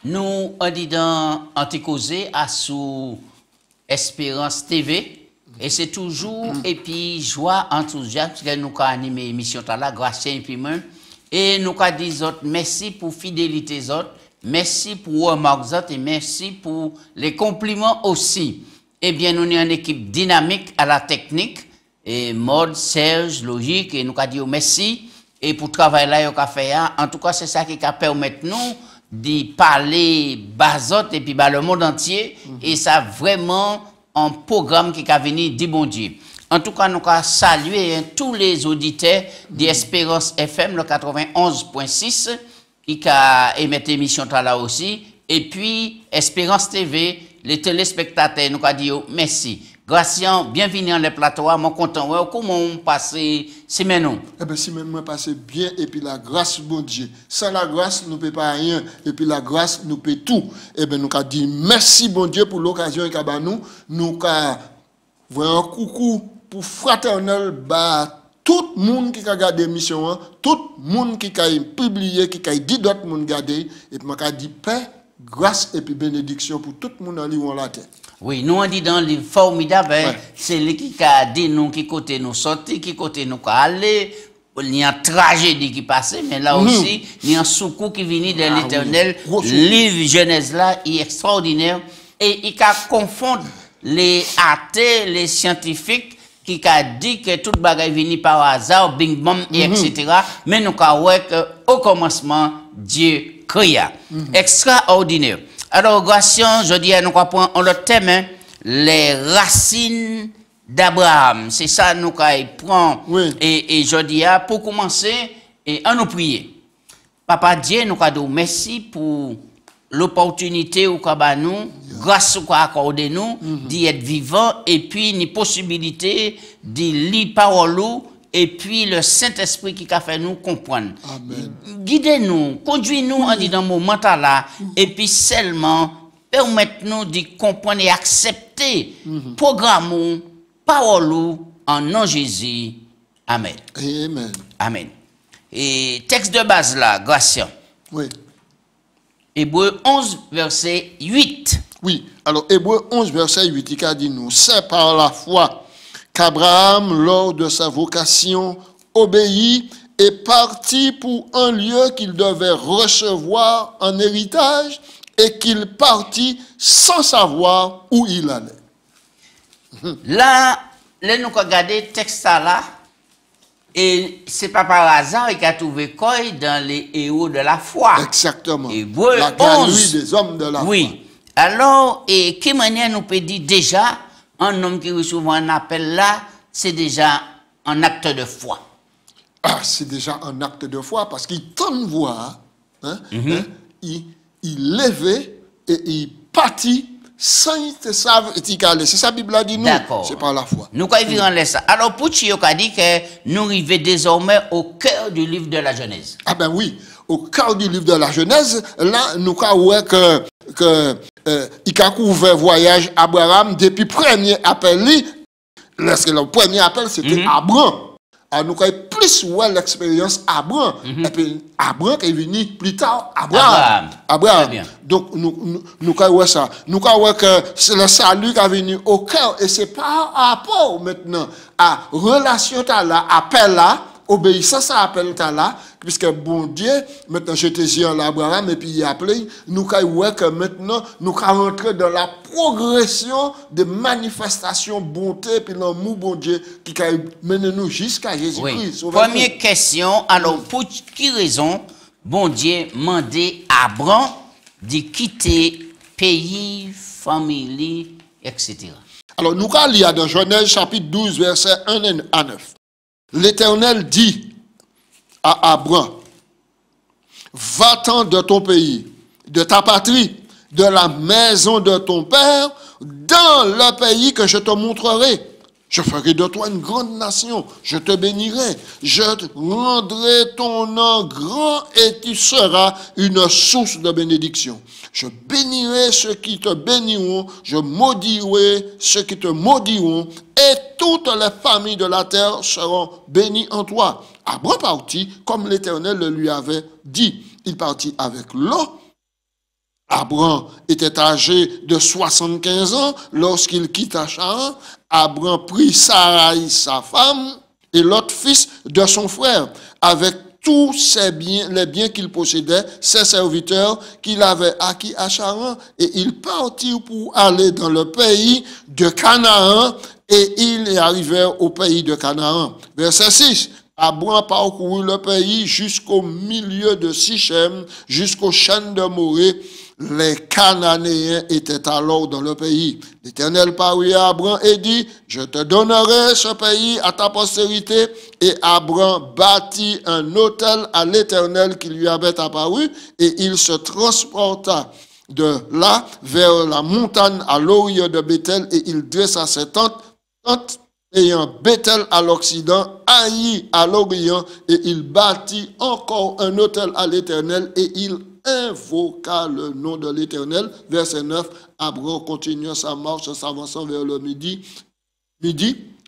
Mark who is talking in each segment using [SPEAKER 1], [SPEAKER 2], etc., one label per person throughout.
[SPEAKER 1] Nous, en disant anticausé à sous Espérance TV, et c'est toujours, et puis, joie, enthousiasme, que nous avons animé l'émission là, grâce et puis même, et nous avons dit autres, merci pour fidélité autres, merci pour remarques autres, et merci pour les compliments aussi. Eh bien, nous sommes une équipe dynamique à la technique, et mode, Serge, logique, et nous avons dit merci, et pour travailler là, nous avons fait, en tout cas, c'est ça qui va permettre nous, de parler basot et puis le monde entier et ça vraiment un programme qui a venu du bon Dieu. En tout cas, nous avons salué tous les auditeurs d'Espérance FM, le 91.6, qui a émis l'émission là aussi. Et puis, Espérance TV, les téléspectateurs, nous avons dit merci. Gracien, bienvenue dans le plateau, je suis content. Comment on passe semaine?
[SPEAKER 2] Eh bien, semaine, moi passe bien, et puis la grâce, bon Dieu. Sans la grâce, nous ne pouvons pas rien, et puis la grâce, nous peut tout. Eh bien, nous avons dit merci, bon Dieu, pour l'occasion qu'il y a nous. Nous avons un coucou pour fraternel, tout le monde qui a regardé l'émission, tout le monde qui a publié, qui a dit d'autres monde regarder, et puis je dit paix, grâce et puis bénédiction pour tout le monde en ligne la terre.
[SPEAKER 1] Oui, nous on dit dans le formidable, c'est lui qui a dit nous qui côté nous sortir, qui côté nous aller. Il y a une tragédie qui passe, mais là aussi, il y a un secours qui vient de l'Éternel. Le livre Genèse là est extraordinaire et il a confondre les athées, les scientifiques qui a dit que toute bagaille vient par hasard, bing bang, etc. Mais nous avons vu qu'au commencement, Dieu créa. Extraordinaire. Alors, Gracien, je dis, nous avons le thème, les racines d'Abraham. C'est ça, nous prenons.
[SPEAKER 2] Oui.
[SPEAKER 1] Et je dis, pour commencer, et à nous prier. Papa Dieu, nous avons merci pour l'opportunité au nous, grâce au accordé nous, d'y être vivant, et puis une possibilité de lire parole, et puis le Saint-Esprit qui a fait nous comprendre. Guidez-nous, conduisez-nous en disant moment là, et puis seulement permettez-nous de comprendre et accepter programme, parole en nom Jésus. Amen.
[SPEAKER 2] Amen.
[SPEAKER 1] Amen. Et texte de base là, Gracien.
[SPEAKER 2] Oui.
[SPEAKER 1] Hébreu 11, verset 8.
[SPEAKER 2] Oui, alors Hébreu 11, verset 8, il a dit nous, c'est par la foi qu'Abraham, lors de sa vocation, obéit et partit pour un lieu qu'il devait recevoir en héritage et qu'il partit sans savoir où il allait.
[SPEAKER 1] Là, nous avons regardé le texte là, et c'est pas par hasard qu'il a trouvé quoi dans les héros de la foi.
[SPEAKER 2] Exactement.
[SPEAKER 1] Hébreu
[SPEAKER 2] la galerie des hommes de la foi.
[SPEAKER 1] Oui. Alors, et quelle manière nous peut dire déjà, un homme qui reçoit un appel là, c'est déjà un acte de foi.
[SPEAKER 2] Ah, c'est déjà un acte de foi parce qu'il tente voir, il levait et il partit sans te savoir et c'est ça la Bible a dit nous. C'est par la foi.
[SPEAKER 1] Nous quand vivons ça. Alors Pouchi a dit que nous arrivons désormais au cœur du livre de la Genèse.
[SPEAKER 2] Ah ben oui, au cœur du livre de la Genèse, là nous avons il a couvert voyage Abraham depuis premier appel. Lorsque le premier appel c'était Abraham. Alors nous avons plus l'expérience Abraham. Et puis Abraham est venu plus tard. Abraham. Donc nous avons ça. Nous avons que c'est le salut qui est venu au cœur. Et c'est par rapport maintenant à relation là, appel là, obéissance à appel là, puisque bon Dieu, maintenant j'étais dit en Abraham et puis il a appelé, nous avons que maintenant nous allons rentrer dans la progression de manifestation bonté puis l'amour bon Dieu qui mène nous jusqu'à Jésus-Christ.
[SPEAKER 1] Oui. Première question, alors pour quelle raison bon Dieu mandé à Abraham de quitter pays, famille, etc.
[SPEAKER 2] Alors nous allons lire dans Genèse chapitre 12 verset 1 à 9. L'Éternel dit à Abraham, va-t'en de ton pays, de ta patrie, de la maison de ton père, dans le pays que je te montrerai. Je ferai de toi une grande nation, je te bénirai, je rendrai ton nom grand et tu seras une source de bénédiction. Je bénirai ceux qui te béniront, je maudirai ceux qui te maudiront, et toutes les familles de la terre seront bénies en toi. Abraham partit comme l'Éternel le lui avait dit. Il partit avec Lot, Abraham était âgé de 75 ans lorsqu'il quitta Charan. Abraham prit Sarai, sa femme, et l'autre fils de son frère, avec tous ses biens, les biens qu'il possédait, ses serviteurs qu'il avait acquis à Charan, et ils partirent pour aller dans le pays de Canaan, et ils arrivèrent au pays de Canaan. Verset 6. Abraham parcourut le pays jusqu'au milieu de Sichem, jusqu'aux chaînes de Morée. Les Cananéens étaient alors dans le pays. L'Éternel parut à Abraham et dit, je te donnerai ce pays à ta postérité. Et Abraham bâtit un autel à l'Éternel qui lui avait apparu, et il se transporta de là vers la montagne à l'orient de Bethel, et il dressa ses tentes ayant Bethel à l'Occident, Haï à l'Orient, et il bâtit encore un autel à l'Éternel, et il invoqua le nom de l'Éternel. Verset 9, Abraham continua sa marche, s'avançant vers le midi.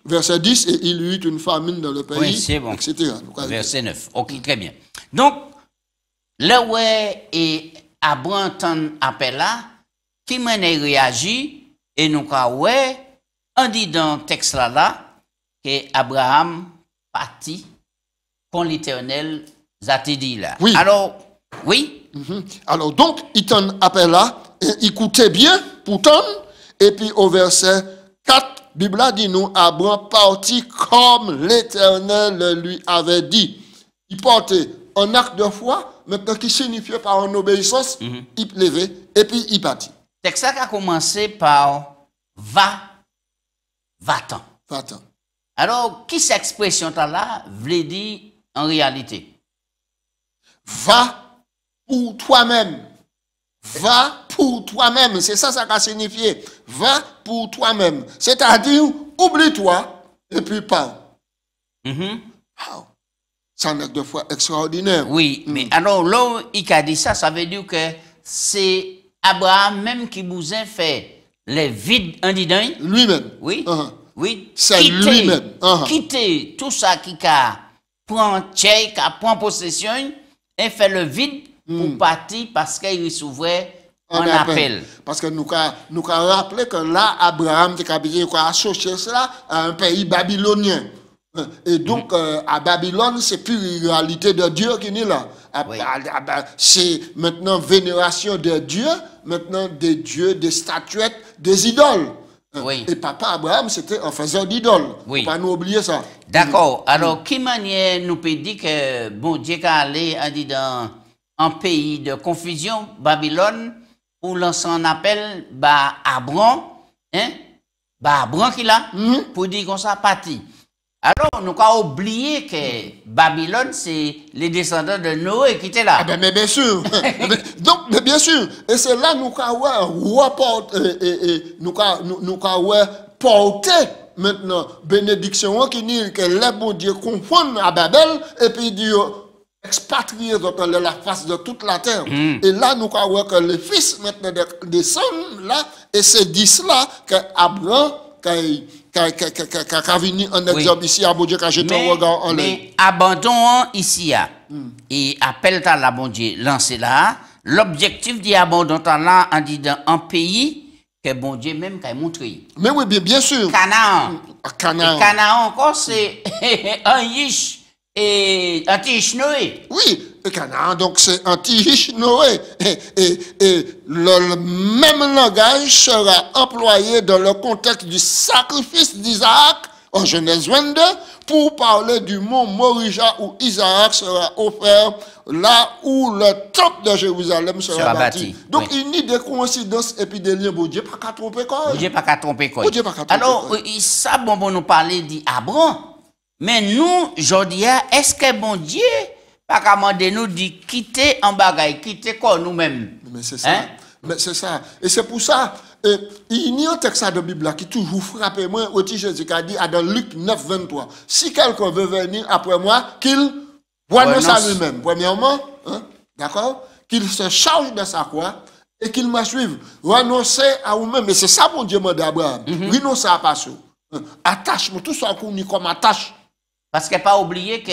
[SPEAKER 2] Verset 10, et il eut une famine dans le pays,
[SPEAKER 1] oui, c'est bon.
[SPEAKER 2] etc.
[SPEAKER 1] Verset 9, ok, très bien. Donc, là où est Abraham ton appel là, qui m'a réagi, et nous ouais, on dit dans le texte là, que Abraham partit quand l'Éternel a dit là.
[SPEAKER 2] Oui.
[SPEAKER 1] Alors, oui.
[SPEAKER 2] Alors, donc, il t'en appelle là, et écoutez bien, pourtant, et puis au verset 4, Bible a dit nous, Abraham partit comme l'Éternel lui avait dit. Il portait un acte de foi, maintenant qui signifiait par une obéissance, il levait, et puis il partit.
[SPEAKER 1] Le texte a commencé par va-t'en.
[SPEAKER 2] Va-t'en.
[SPEAKER 1] Alors, qui cette expression-là là veut dire en réalité?
[SPEAKER 2] Va pour toi-même. Va pour toi-même. C'est ça ça signifie. Va pour toi-même. C'est-à-dire, oublie-toi et puis pars. Wow. C'est un acte de foi extraordinaire.
[SPEAKER 1] Oui, mais alors là, il a dit ça, ça veut dire que c'est Abraham même qui vous a fait les vides en dedans.
[SPEAKER 2] Lui-même.
[SPEAKER 1] Oui. Oui.
[SPEAKER 2] C'est lui-même.
[SPEAKER 1] Quitter tout ça qui a prend check, a prend possession et fait le vide pour partir parce qu'il recevait un appel.
[SPEAKER 2] Parce que nous avons rappelé que là, Abraham a associé cela à un pays babylonien. Et donc, à Babylone, c'est plus une réalité de Dieu qui est là. Oui. C'est maintenant vénération de Dieu, maintenant des dieux, des statuettes, des idoles.
[SPEAKER 1] Oui.
[SPEAKER 2] Et papa Abraham, c'était un faiseur d'idoles.
[SPEAKER 1] Oui.
[SPEAKER 2] Faut pas nous oublier ça.
[SPEAKER 1] D'accord. Alors, qui manière nous peut dire que bon Dieu a allé dans un pays de confusion, Babylone, où l'on s'en appelle Abraham, hein? Abraham qui là, pour dire qu'on s'est parti. Alors, nous avons oublié que Babylone, c'est les descendants de Noé qui étaient là.
[SPEAKER 2] Ah ben, mais bien sûr. Donc, mais bien sûr. Et c'est là nous avons porté maintenant bénédiction qui dit que les bons dieux confondent à Babel et puis Dieu expatrié dans la face de toute la terre. Et là, nous avons que les fils maintenant descendent là, et c'est 10 là que Abraham qui venu en exemple ici à bon Dieu, qui a jeté un regard en l'air.
[SPEAKER 1] Mais abandon ici, et appel à la bon Dieu, lancé là, l'objectif d'abandon là, en dit dans un pays que bon Dieu même qui a montré.
[SPEAKER 2] Mais oui, bien sûr.
[SPEAKER 1] Canaan.
[SPEAKER 2] Canaan.
[SPEAKER 1] Canaan encore, c'est un yish et anti-yish Noé.
[SPEAKER 2] Oui. Et Canaan, donc c'est anti-riche Noé. Et le même langage sera employé dans le contexte du sacrifice d'Isaac en Genèse 22 pour parler du mont Morija où Isaac sera offert, là où le temple de Jérusalem sera bâti. Donc il n'y a des coïncidences et puis des liens. Bon Dieu pas qu'à tromper quoi.
[SPEAKER 1] Bon Dieu pas qu'à tromper quoi. Alors, ça bon nous parler d'Abraham. Mais nous, aujourd'hui, est-ce que bon Dieu pas qu'à demander nous dit quitter en bagaille, quitter quoi nous-mêmes.
[SPEAKER 2] Mais c'est ça. Hein? Mais c'est ça. Et c'est pour ça, il y a un texte de la Bible qui toujours frappe moi, aussi Jésus qui a dit dans Luc 9, 23. Si quelqu'un veut venir après moi, qu'il renonce à lui-même. Premièrement, hein, d'accord, qu'il se charge de sa croix et qu'il me suive. Renoncer à vous-même. Et c'est ça mon Dieu m'a dit à Abraham. Renoncer à passer. Attachement, tout ça qu'on y comme attache.
[SPEAKER 1] Parce qu'il pas oublié que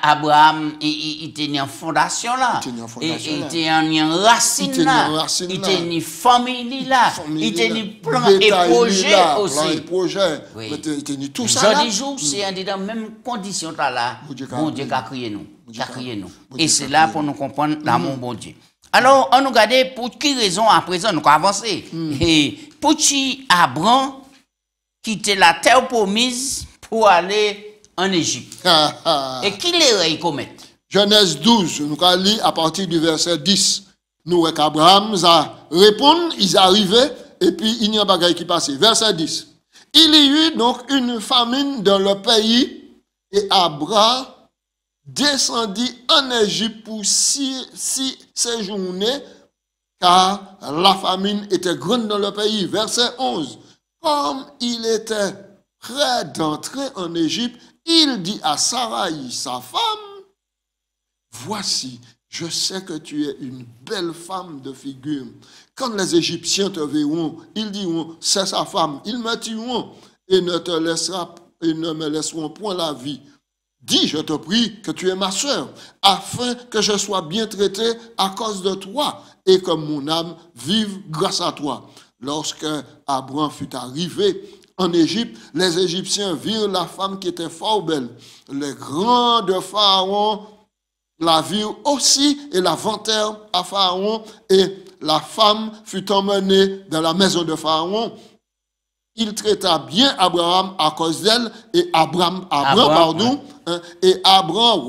[SPEAKER 1] Abraham, il était en fondation là. Il était en racine là. Il était en famille là. Il était en plan et projet aussi.
[SPEAKER 2] Plan et projet. Il était tout ça là.
[SPEAKER 1] Jeudi jour, c'est dans la même condition là. Bon Dieu a créé nous. Et c'est là pour nous comprendre l'amour bon Dieu. Alors, on nous regarde pour quelle raison à présent nous avons avancé. Et pour qui Abraham quitter la terre promise pour aller en Égypte. Et qui les commettent?
[SPEAKER 2] Genèse 12, nous allons lire à partir du verset 10. Nous voyons qu'Abraham a répondu, ils arrivaient, et puis il n'y a pas qui passait. Verset 10. Il y eut donc une famine dans le pays, et Abraham descendit en Égypte pour six séjourner, car la famine était grande dans le pays. Verset 11. Comme il était prêt d'entrer en Égypte, il dit à Sarai, sa femme, voici, je sais que tu es une belle femme de figure. Quand les Égyptiens te verront, ils diront, c'est sa femme. Ils me tueront et ne me laisseront point la vie. Dis, je te prie, que tu es ma soeur, afin que je sois bien traité à cause de toi et que mon âme vive grâce à toi. Lorsque Abraham fut arrivé en Égypte, les Égyptiens virent la femme qui était fort belle. Les grands de Pharaon la virent aussi et la vantèrent à Pharaon, et la femme fut emmenée dans la maison de Pharaon. Il traita bien Abraham à cause d'elle, et Abraham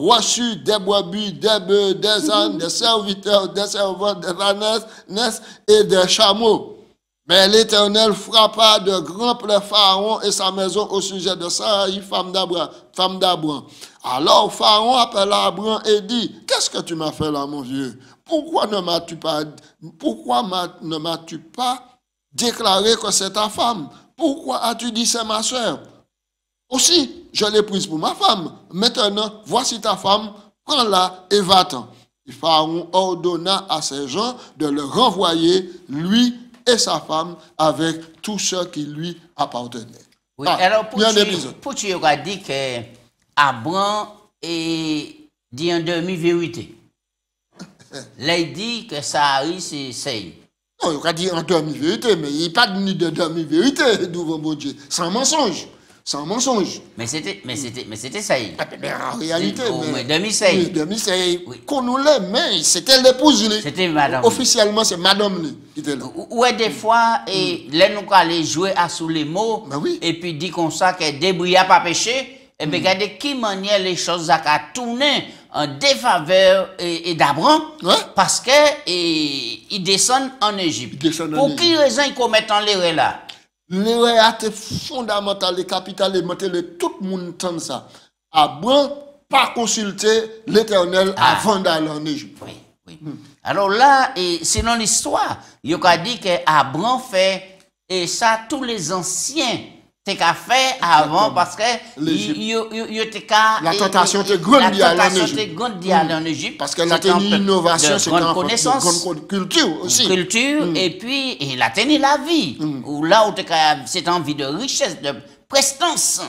[SPEAKER 2] reçut des brebis, des bœufs, des ânes, des serviteurs, des servantes, des ânesses et des chameaux. Mais l'Éternel frappa de grands plaies Pharaon et sa maison au sujet de Sarai, femme d'Abraham. Alors Pharaon appela Abraham et dit, qu'est-ce que tu m'as fait là, mon vieux? Pourquoi ne m'as-tu pas déclaré que c'est ta femme? Pourquoi as-tu dit c'est ma soeur? Aussi, je l'ai prise pour ma femme. Maintenant, voici ta femme, prends-la et va-t'en. Et Pharaon ordonna à ses gens de le renvoyer, lui et sa femme, avec tout ce qui lui appartenait.
[SPEAKER 1] Oui, alors pour tu auras dit que Abraham est dit en demi-vérité. Là, il dit que Sarai, c'est.
[SPEAKER 2] Non, il a dit en demi-vérité, mais il n'y a pas de demi-vérité devant mon Dieu. Sans mensonge. Sans mensonge.
[SPEAKER 1] Mais c'était ça.
[SPEAKER 2] Mais en réalité,
[SPEAKER 1] demi-saï.
[SPEAKER 2] Oui, demi-saï. Qu'on nous l'ait, mais c'était l'épouse.
[SPEAKER 1] C'était madame.
[SPEAKER 2] Officiellement, c'est madame qui était là.
[SPEAKER 1] Ouais, des fois, et là, nous allons jouer à sous les mots,
[SPEAKER 2] oui.
[SPEAKER 1] Et puis dit comme ça que débrouille pas péché, et bien, regardez qui manière les choses à tourner en défaveur et d'Abraham, parce que ils descendent en Égypte. Pour quelle raison ils commettent en l'erreur là?
[SPEAKER 2] L'erreur est fondamentale et capitale, et tout le monde entend ça. Abraham pas consulter l'Éternel avant d'aller en Égypte.
[SPEAKER 1] Oui. Alors là, selon l'histoire, il a dit que Abraham fait et ça tous les anciens t'es qu'à faire avant parce que
[SPEAKER 2] la tentation était grande
[SPEAKER 1] d'aller en Égypte.
[SPEAKER 2] Parce qu'elle a tenu l'innovation,
[SPEAKER 1] c'est une connaissance,
[SPEAKER 2] culture aussi.
[SPEAKER 1] Et puis il a tenu la vie. Ou là où c'est envie de richesse, de prestance.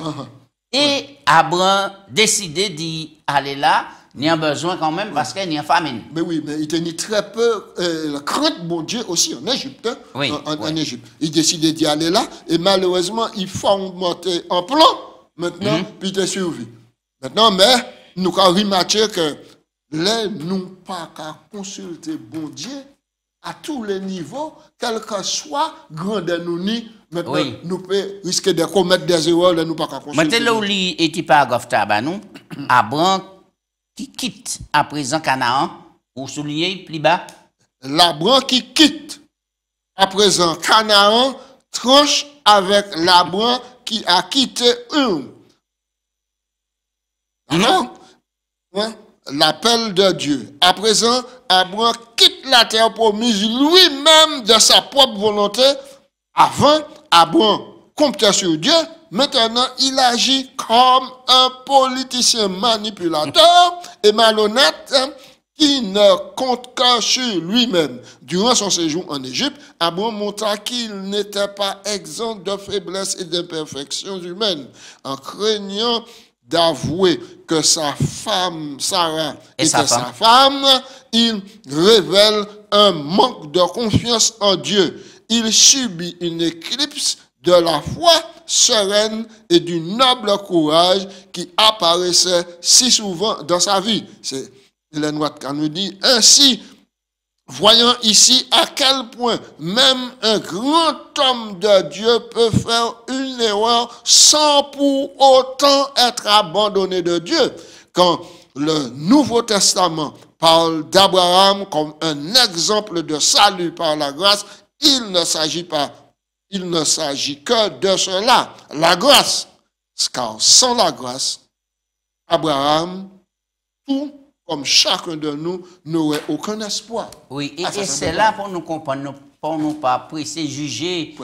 [SPEAKER 1] Et Abraham décidé d'y aller là. Il y a besoin quand même parce qu'il y a famine.
[SPEAKER 2] Mais oui, mais il tenait très peu la crainte de bon Dieu aussi en Égypte. En Égypte. Il décidait d'y aller là et malheureusement, il faut monter en plan maintenant, puis il est survécu. Maintenant, mais nous avons remarqué que les nous pas qu'à consulter bon Dieu à tous les niveaux, quel que soit grandeur nous ni. Maintenant, nous pouvons risquer de commettre des erreurs, nous pas qu'à consulter.
[SPEAKER 1] Maintenant, là où il est paragraphe tabanou, Abraham qui quitte à présent Canaan, ou souligner plus bas.
[SPEAKER 2] L'Abraham qui quitte à présent Canaan tranche avec l'Abraham qui a quitté l'appel de Dieu. À présent, Abraham quitte la terre promise lui-même de sa propre volonté. Avant, Abraham comptait sur Dieu. Maintenant, il agit comme un politicien manipulateur et malhonnête qui ne compte que sur lui-même. Durant son séjour en Égypte, Abraham montra qu'il n'était pas exempt de faiblesses et d'imperfections humaines. En craignant d'avouer que sa femme, Sarah, était sa femme, il révèle un manque de confiance en Dieu. Il subit une éclipse de la foi sereine et du noble courage qui apparaissait si souvent dans sa vie. C'est Ellen White nous dit ainsi. Voyons ici à quel point même un grand homme de Dieu peut faire une erreur sans pour autant être abandonné de Dieu. Quand le Nouveau Testament parle d'Abraham comme un exemple de salut par la grâce, il ne s'agit que de cela, la grâce. Car sans la grâce, Abraham, tout comme chacun de nous n'aurait aucun espoir.
[SPEAKER 1] Oui, et c'est là pour nous comprendre, pour nous pas presser juger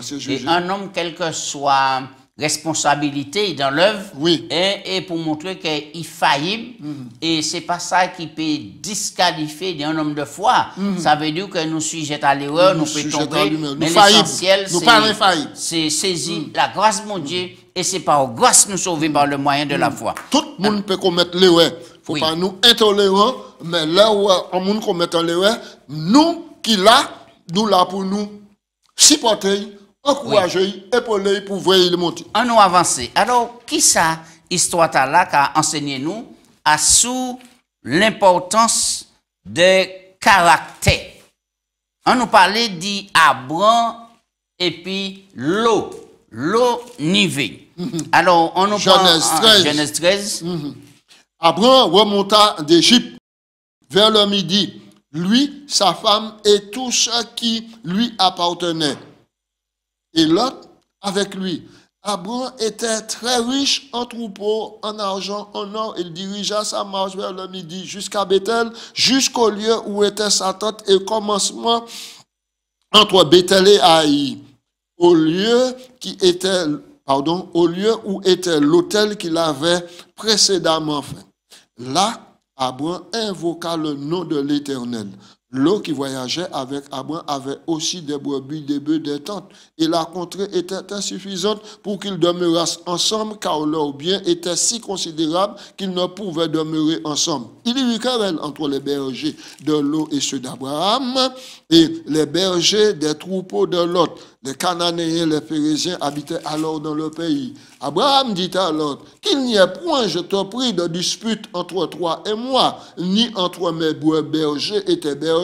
[SPEAKER 1] un homme, quelle que soit responsabilité dans l'œuvre,
[SPEAKER 2] oui.
[SPEAKER 1] et pour montrer qu'il est faillible, et c'est pas ça qui peut disqualifier d'un homme de foi. Ça veut dire que nous sujettons à l'erreur, nous pouvons tomber, mais l'essentiel, c'est saisir la grâce de mon Dieu, et c'est par grâce nous sauver par le moyen de la foi.
[SPEAKER 2] Tout le monde peut commettre l'erreur. Il ne faut pas nous intolérants, mais là où on commet l'erreur, nous qui là, nous là pour nous supporter, encourager, épauler pour voir le monter.
[SPEAKER 1] On nous avancer. Alors, qui ça, histoire là, qu'a enseigné nous à sous l'importance de caractère. On nous parlait d'Abraham et puis l'eau nivé. Alors, on nous parle Genèse 13.
[SPEAKER 2] Abraham remonta d'Égypte vers le midi, lui, sa femme et tout ce qui lui appartenait. Et Lot avec lui. Abraham était très riche en troupeaux, en argent, en or. Il dirigea sa marche vers le midi jusqu'à Bethel, jusqu'au lieu où était sa tente et commencement entre Bethel et Haï, au lieu où était l'autel qu'il avait précédemment fait. Là, Abraham invoqua le nom de l'Éternel. L'eau qui voyageait avec Abraham avait aussi des brebis, des bœufs, des tentes. Et la contrée était insuffisante pour qu'ils demeurassent ensemble, car leur bien était si considérable qu'ils ne pouvaient demeurer ensemble. Il y eut querelle entre les bergers de Lot et ceux d'Abraham, et les bergers des troupeaux de Lot. Les Cananéens, les Phérésiens habitaient alors dans le pays. Abraham dit à Lot, qu'il n'y ait point, je te prie, de dispute entre toi et moi, ni entre mes bergers et tes bergers,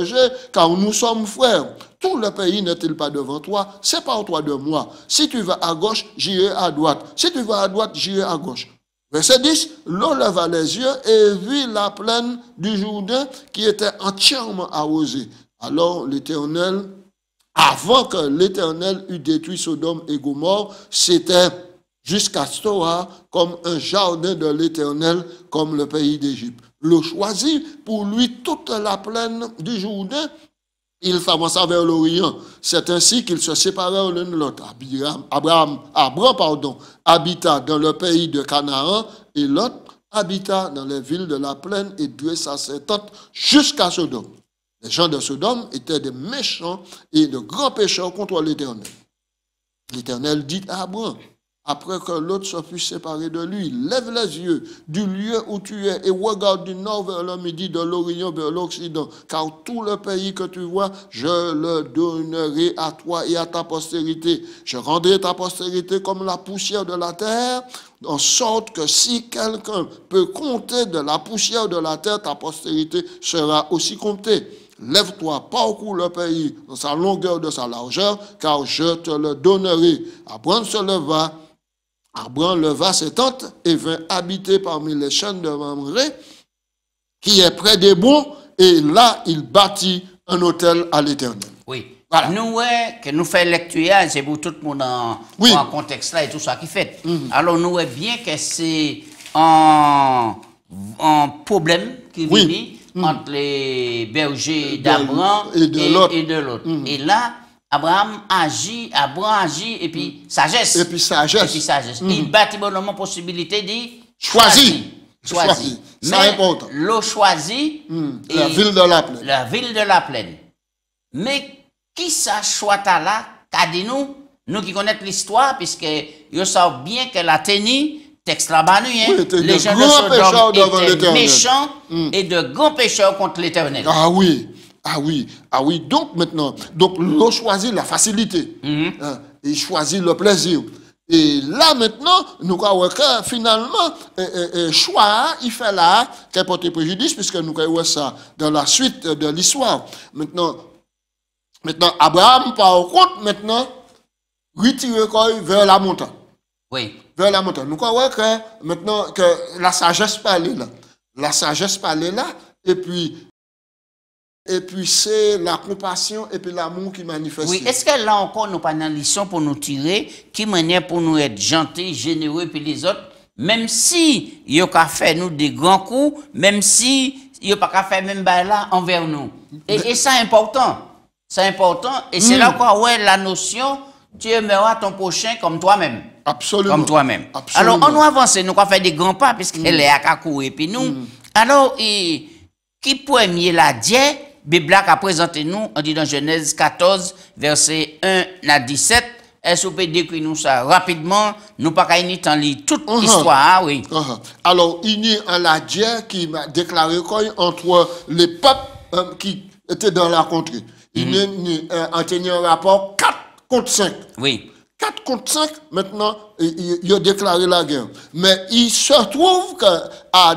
[SPEAKER 2] car nous sommes frères. Tout le pays n'est-il pas devant toi? Sépare-toi de moi. Si tu vas à gauche, j'irai à droite. Si tu vas à droite, j'irai à gauche. Verset 10, Lot leva les yeux et vit la plaine du Jourdain qui était entièrement arrosée. Alors l'Éternel, avant que l'Éternel eût détruit Sodome et Gomorrhe, c'était jusqu'à Stora comme un jardin de l'Éternel, comme le pays d'Égypte. Lot choisit pour lui toute la plaine du Jourdain. Il s'avança vers l'Orient. C'est ainsi qu'ils se séparèrent l'un de l'autre. Abraham habita dans le pays de Canaan et Lot habita dans les villes de la plaine et dressa ses tentes jusqu'à Sodome. Les gens de Sodome étaient des méchants et de grands pécheurs contre l'Éternel. L'Éternel dit à Abraham, après que l'autre se fut séparé de lui, lève les yeux du lieu où tu es et regarde du nord vers le midi, de l'Orient vers l'Occident, car tout le pays que tu vois, je le donnerai à toi et à ta postérité. Je rendrai ta postérité comme la poussière de la terre, en sorte que si quelqu'un peut compter de la poussière de la terre, ta postérité sera aussi comptée. Lève-toi, parcours le pays dans sa longueur, de sa largeur, car je te le donnerai. Abraham leva ses tentes et vint habiter parmi les chaînes de Mamré, qui est près des bons, et là, il bâtit un autel à l'Éternel.
[SPEAKER 1] Oui. Voilà. Nous, que nous faisons lecture, c'est pour tout le monde en contexte là et tout ça qui fait. Alors, nous, bien que c'est un problème qui vient entre les bergers d'Abraham et de l'autre. Et là, Abraham agit, et puis sagesse.
[SPEAKER 2] Et puis sagesse.
[SPEAKER 1] Il bâtit bonnement possibilité de
[SPEAKER 2] choisir.
[SPEAKER 1] C'est important. L'eau choisit.
[SPEAKER 2] La ville de la plaine.
[SPEAKER 1] La ville de la plaine. Mais qui ça choix là, qu'a dit nous qui connaissons l'histoire, puisque ils savent bien que la tenue texte là-bas, nous, hein,
[SPEAKER 2] Oui, étaient
[SPEAKER 1] les
[SPEAKER 2] de
[SPEAKER 1] gens de
[SPEAKER 2] grands pécheurs
[SPEAKER 1] Sodome
[SPEAKER 2] devant
[SPEAKER 1] étaient
[SPEAKER 2] l'Éternel.
[SPEAKER 1] méchants et de grands pécheurs contre l'Éternel.
[SPEAKER 2] Ah oui, ah oui, ah oui. Donc maintenant, donc l'on choisit la facilité. Hein, il choisit le plaisir. Et là maintenant, nous croyons que finalement, choix, il fait là, qu'il porte préjudice, puisque nous croyons ça dans la suite de l'histoire. Maintenant, Abraham, par contre, maintenant, retire vers la montagne.
[SPEAKER 1] Oui.
[SPEAKER 2] Vers la montagne. Nous croyons que maintenant, que la sagesse parlait là. La sagesse parlait là, et puis c'est la compassion et puis l'amour qui manifeste.
[SPEAKER 1] Oui, est-ce que là encore, nous pas une leçon pour nous tirer, qui manière pour nous être gentils, généreux, puis les autres, même si ils n'ont pas fait nous des grands coups, même si ils n'ont pas fait même là envers nous. Et c'est important. C'est important. Et c'est là quoi, ouais, la notion, tu aimeras ton prochain comme toi-même.
[SPEAKER 2] Absolument.
[SPEAKER 1] Comme toi-même.
[SPEAKER 2] Absolument.
[SPEAKER 1] Alors, on nous avance, nous avons fait des grands pas, puisqu'elle est à Kakou et puis nous. Alors, qui premier la Dieu, Bible a présenté nous, on dit dans Genèse 14, verset 1 à 17. Est-ce que vous pouvez décrire nous ça rapidement? Nous pas qu'à y lire toute l'histoire, oui.
[SPEAKER 2] Alors, il y a la Dieu qui m'a déclaré entre les peuples qui étaient dans la contrée. Il y a un rapport 4 contre 5.
[SPEAKER 1] Oui.
[SPEAKER 2] 4 contre 5, maintenant, il a déclaré la guerre. Mais il se trouve que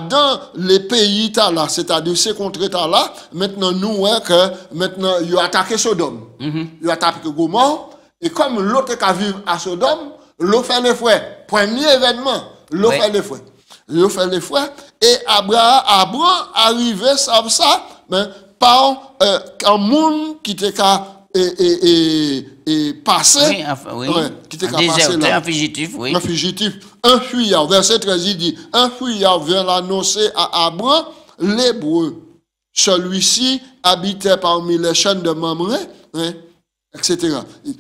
[SPEAKER 2] dans les pays là, c'est-à-dire ces contrées là, maintenant, nous voyons que maintenant, il a attaqué Sodome. Il a attaqué Gomorrhe. Et comme l'autre qui vivre à Sodome, l'eau fait les fouets. Premier événement, l'eau fait les fouets. L'eau fait les fouets. Et Abraham arrivé ça, mais par un monde qui était passé,
[SPEAKER 1] oui, enfin, oui.
[SPEAKER 2] Ouais, qui était passé là.
[SPEAKER 1] Un fugitif, oui.
[SPEAKER 2] Un fugitif, un fuyard. Verset 13, il dit, un fuyard vient l'annoncer à Abraham, l'hébreu. Celui-ci habitait parmi les chaînes de Mamré, hein, etc.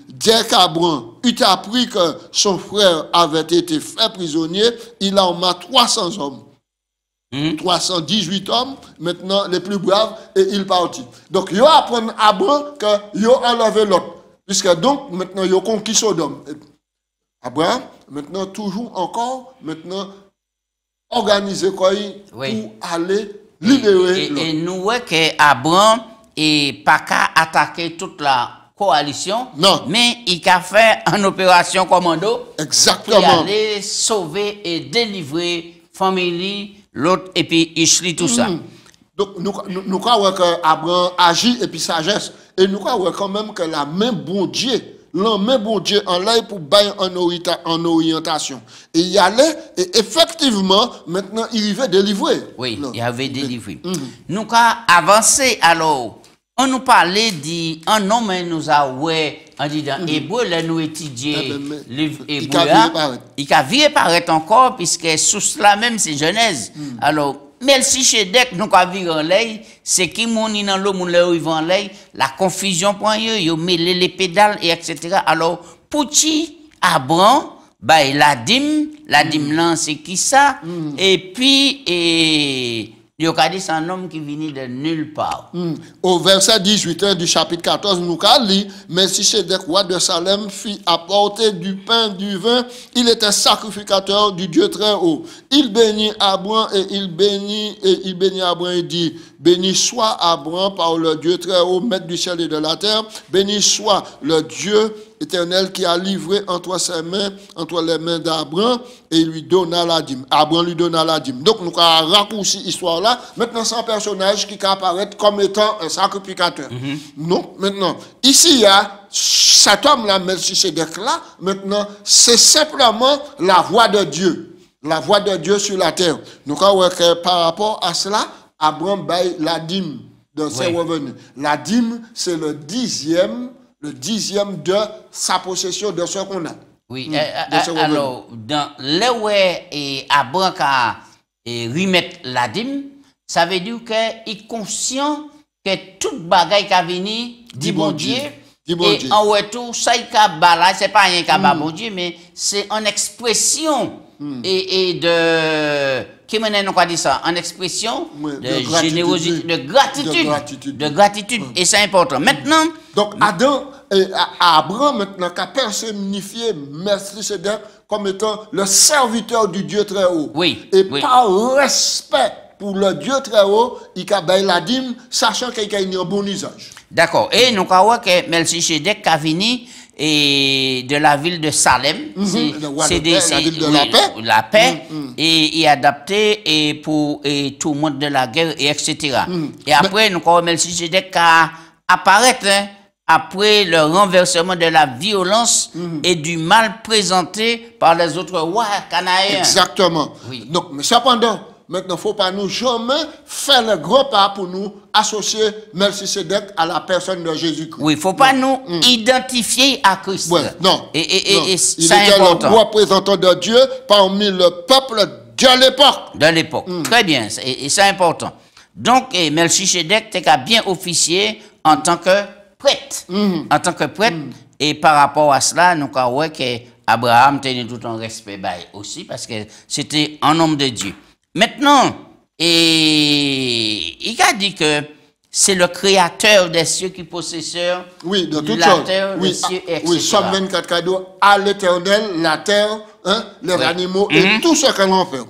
[SPEAKER 2] Dès qu'Abraham eut appris que son frère avait été fait prisonnier, il arma 300 hommes. 318 hommes, maintenant les plus braves, et il partit. Donc, il apprend à Abraham qu'il a enlevé l'autre. Puisque donc, maintenant, il a conquis Sodome. Abraham, maintenant, toujours encore, maintenant, organisé quoi pour aller libérer l'autre.
[SPEAKER 1] Et nous voyons qu'Abraham n'est pas qu'à attaquer toute la coalition,
[SPEAKER 2] non.
[SPEAKER 1] Mais il a fait une opération commando.
[SPEAKER 2] Exactement.
[SPEAKER 1] Pour aller sauver et délivrer famille, l'autre, et puis Ishli, tout ça.
[SPEAKER 2] Donc, nous croyons qu'Abraham agit et puis sagesse. Et nous croyons quand même que la main bon Dieu, en l'air pour bailler en orientation. Et il y allait, et effectivement, maintenant, il y avait délivré.
[SPEAKER 1] Oui, il y avait délivré. Nous avons avancé, alors, on nous parlait d'un homme, nous a ouais, on dit dans hébreu, là nous étudions le livre hébreu, il a vu paraître encore, puisque sous cela même, c'est Genèse. Alors, Melchisedec, nous avons vu en l'air, c'est qui mouni dans l'eau, moun ils vont en l'air, la confusion pour eux, ils ont mêlé les pédales, et etc. Alors, pour qui Abraham, bah, la dîme là, c'est qui ça? Et puis, il y a dit c'est un homme qui vient de nulle part.
[SPEAKER 2] Au verset 18 du chapitre 14, nous avons lu, mais si Melchisedec, roi de Salem, fit apporter du pain, du vin, il était sacrificateur du Dieu très haut. Il bénit Abraham et il bénit Abraham et dit, béni soit Abraham par le Dieu très haut, maître du ciel et de la terre, béni soit le Dieu éternel qui a livré entre ses mains, entre les mains d'Abraham, et il lui donna la dîme. Abraham lui donna la dîme. Donc, nous avons raccourci l'histoire là. Maintenant, c'est un personnage qui apparaît comme étant un sacrificateur. Donc, maintenant, ici, il y a cet homme-là, Melchisedec là, maintenant, c'est simplement la voix de Dieu. La voix de Dieu sur la terre. Nous avons que par rapport à cela, Abraham baille la dîme de ses revenus. La dîme, c'est le dixième de sa possession, de ce qu'on a.
[SPEAKER 1] Oui, alors, dans là où Abraham a remettre la dîme, ça veut dire qu'il est conscient que toute bagaille qui a venu dit bon Dieu. Et en retour, ça il a balai, c'est pas rien qu'à bon Dieu, mais c'est une expression et de qui maintenant on dit ça, en expression de générosité, de gratitude. Et c'est important. Maintenant,
[SPEAKER 2] donc et Abraham maintenant qui a personnifié Melchisédek comme étant le serviteur du Dieu très haut.
[SPEAKER 1] Oui.
[SPEAKER 2] Et
[SPEAKER 1] oui.
[SPEAKER 2] par respect pour le Dieu très haut, il a baillé la dîme, sachant qu'il a un bon usage.
[SPEAKER 1] D'accord. Et nous avons que Melchisédek a venu et de la ville de Salem, c'est
[SPEAKER 2] la ville de la paix,
[SPEAKER 1] la paix et il est adapté et pour et tout le monde de la guerre et etc. Et après nous avons Melchisédek a apparaître après le renversement de la violence et du mal présenté par les autres rois cananéens.
[SPEAKER 2] Exactement.
[SPEAKER 1] Oui.
[SPEAKER 2] Donc, mais cependant, maintenant, il ne faut pas nous jamais faire le gros pas pour nous associer Melchisédek à la personne de Jésus-Christ.
[SPEAKER 1] Oui, il ne faut pas nous identifier à Christ.
[SPEAKER 2] Ouais, non.
[SPEAKER 1] Et
[SPEAKER 2] il
[SPEAKER 1] c'est
[SPEAKER 2] était
[SPEAKER 1] important.
[SPEAKER 2] le représentant de Dieu parmi le peuple de l'époque.
[SPEAKER 1] De l'époque. Très bien. Et c'est important. Donc, Melchisédek a bien officié en tant que prêtre. En tant que prêtre. Et par rapport à cela, nous avons que Abraham tenait tout un respect aussi parce que c'était un homme de Dieu. Maintenant, il a dit que c'est le créateur des cieux qui possesseur
[SPEAKER 2] oui, de toute
[SPEAKER 1] la
[SPEAKER 2] chose.
[SPEAKER 1] terre,
[SPEAKER 2] Oui,
[SPEAKER 1] les cieux, etc.
[SPEAKER 2] Oui, Somme 24 cadeaux à l'éternel, la terre, hein, les animaux et tout ce que l'on fait.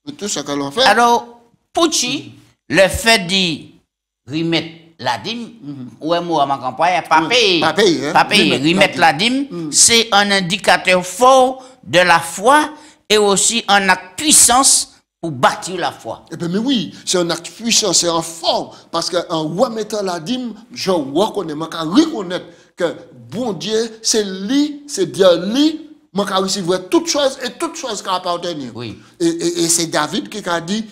[SPEAKER 2] Et tout ce que l'on fait.
[SPEAKER 1] Alors, Pouchi, le fait d'y remettre la dîme, ouais, moi, ma campagne, pas payer, remettre la dîme, c'est un indicateur fort de la foi et aussi un acte puissance pour bâtir la foi.
[SPEAKER 2] Eh bien, mais oui, c'est un acte puissant, c'est un fort. Parce qu'en remettant la dîme, je reconnais, je reconnaître que bon Dieu, c'est lui, c'est Dieu, lui, je recevoir toutes choses et toutes choses qui appartiennent.
[SPEAKER 1] Oui.
[SPEAKER 2] Et c'est David qui a dit,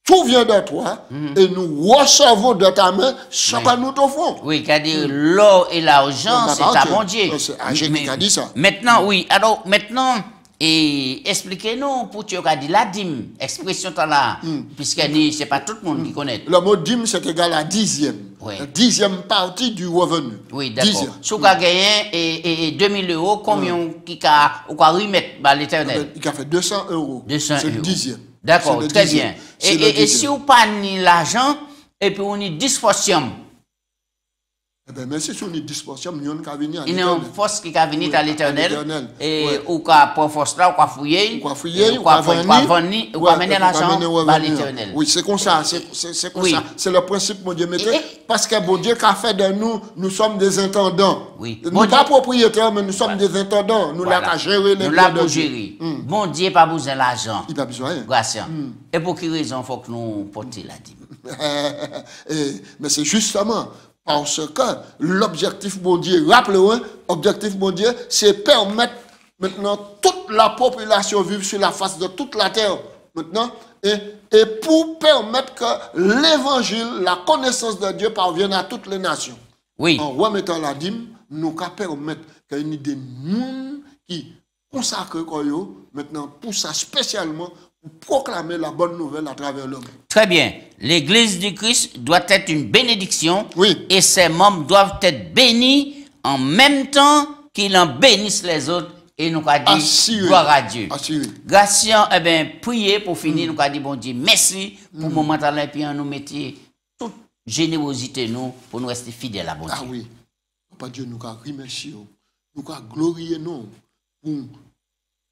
[SPEAKER 2] tout vient de toi et nous recevons de ta main ce que nous t'offrons.
[SPEAKER 1] Oui, qui a dit l'or et l'argent, c'est à bon Dieu.
[SPEAKER 2] C'est Agé qui a dit ça.
[SPEAKER 1] Maintenant, oui, alors maintenant, et expliquez-nous pour tu as dit la dîme, expression là, puisque c'est pas tout le monde qui connaît.
[SPEAKER 2] Le mot dîme, c'est égal à dixième.
[SPEAKER 1] Oui.
[SPEAKER 2] La dixième partie du revenu.
[SPEAKER 1] Oui, d'accord. Si vous avez gagné 2000 €, combien qui a remettre à l'éternel?
[SPEAKER 2] Il a fait 200 €.
[SPEAKER 1] 200 €.
[SPEAKER 2] C'est le dixième.
[SPEAKER 1] D'accord, très bien. Et si vous prenez l'argent, et puis on y 10%.
[SPEAKER 2] Eh bien, mais si on y 10%, nous avons venir à
[SPEAKER 1] Il y a une force qui a venu à l'éternel. Et ou qu'à pour force là, ou qu'à fouiller,
[SPEAKER 2] ou qu'à fouiller,
[SPEAKER 1] ou qu'à venir, ou qu'à mener l'argent à l'éternel.
[SPEAKER 2] Oui, c'est comme ça, c'est comme ça. C'est le principe, mon Dieu, parce que bon Dieu qu'a fait de nous, nous sommes des intendants.
[SPEAKER 1] Oui.
[SPEAKER 2] Nous ne sommes pas propriétaires, mais nous sommes des intendants. Nous l'avons gérer les biens de Dieu.
[SPEAKER 1] Bon Dieu pas besoin d'argent.
[SPEAKER 2] Il n'a pas besoin.
[SPEAKER 1] Grâce. Et pour quelle raison il faut que nous portions la dîme?
[SPEAKER 2] Mais c'est justement parce que l'objectif, mon Dieu, rappelez-vous, l'objectif, mon Dieu, c'est permettre maintenant toute la population vivre sur la face de toute la terre. Maintenant, et pour permettre que l'évangile, la connaissance de Dieu parvienne à toutes les nations.
[SPEAKER 1] Oui.
[SPEAKER 2] En remettant la dîme, nous pouvons permettre qu'il y ait des gens qui consacrent maintenant pour ça spécialement pour proclamer la bonne nouvelle à travers l'homme.
[SPEAKER 1] Très bien. L'Église du Christ doit être une bénédiction.
[SPEAKER 2] Oui.
[SPEAKER 1] Et ses membres doivent être bénis en même temps qu'ils en bénissent les autres. Et nous avons dit gloire à Dieu. Grâce, eh bien, prier pour finir, nous avons dit bon Dieu, merci pour le moment et puis nous mettions toute générosité nous pour nous rester fidèles à bon Dieu.
[SPEAKER 2] Ah oui. Papa Dieu, nous avons remercié, nous avons glorifié nous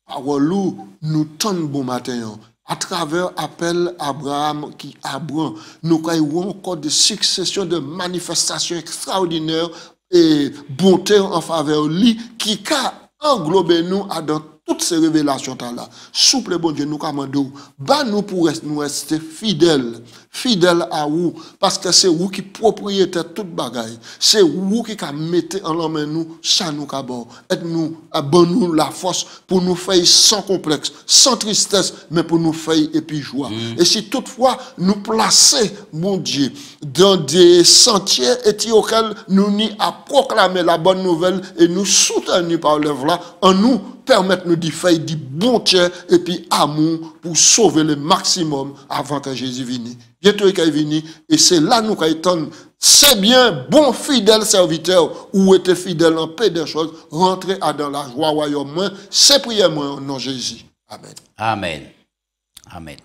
[SPEAKER 2] pour nous tendons bon matin. À travers appel Abraham qui Abraham, nous avons encore des successions de manifestations extraordinaires et bonté en faveur de lui qui a englobé nous dans toutes ces révélations là. Souple bon Dieu, nous commandons, nous pour nous rester fidèles à vous, parce que c'est vous qui propriétaire toute bagaille. C'est vous qui mettez en l'homme nous, ça nous cabot. Aide-nous, abonne-nous la force pour nous faire sans complexe, sans tristesse, mais pour nous faire et puis joie. Et si toutefois nous placer, mon Dieu, dans des sentiers et auxquels nous n'y à proclamer la bonne nouvelle et nous soutenir par l'œuvre là, en nous permettre nous d'y faire du bon Dieu et puis amour pour sauver le maximum avant que Jésus vienne. Bientôt il est venu et c'est là nous qu'attendons. C'est bien, bon fidèle serviteur, ou était fidèle en paix des choses, rentrez dans la joie royaume. C'est prière moi au nom de Jésus. Amen.
[SPEAKER 1] Amen. Amen.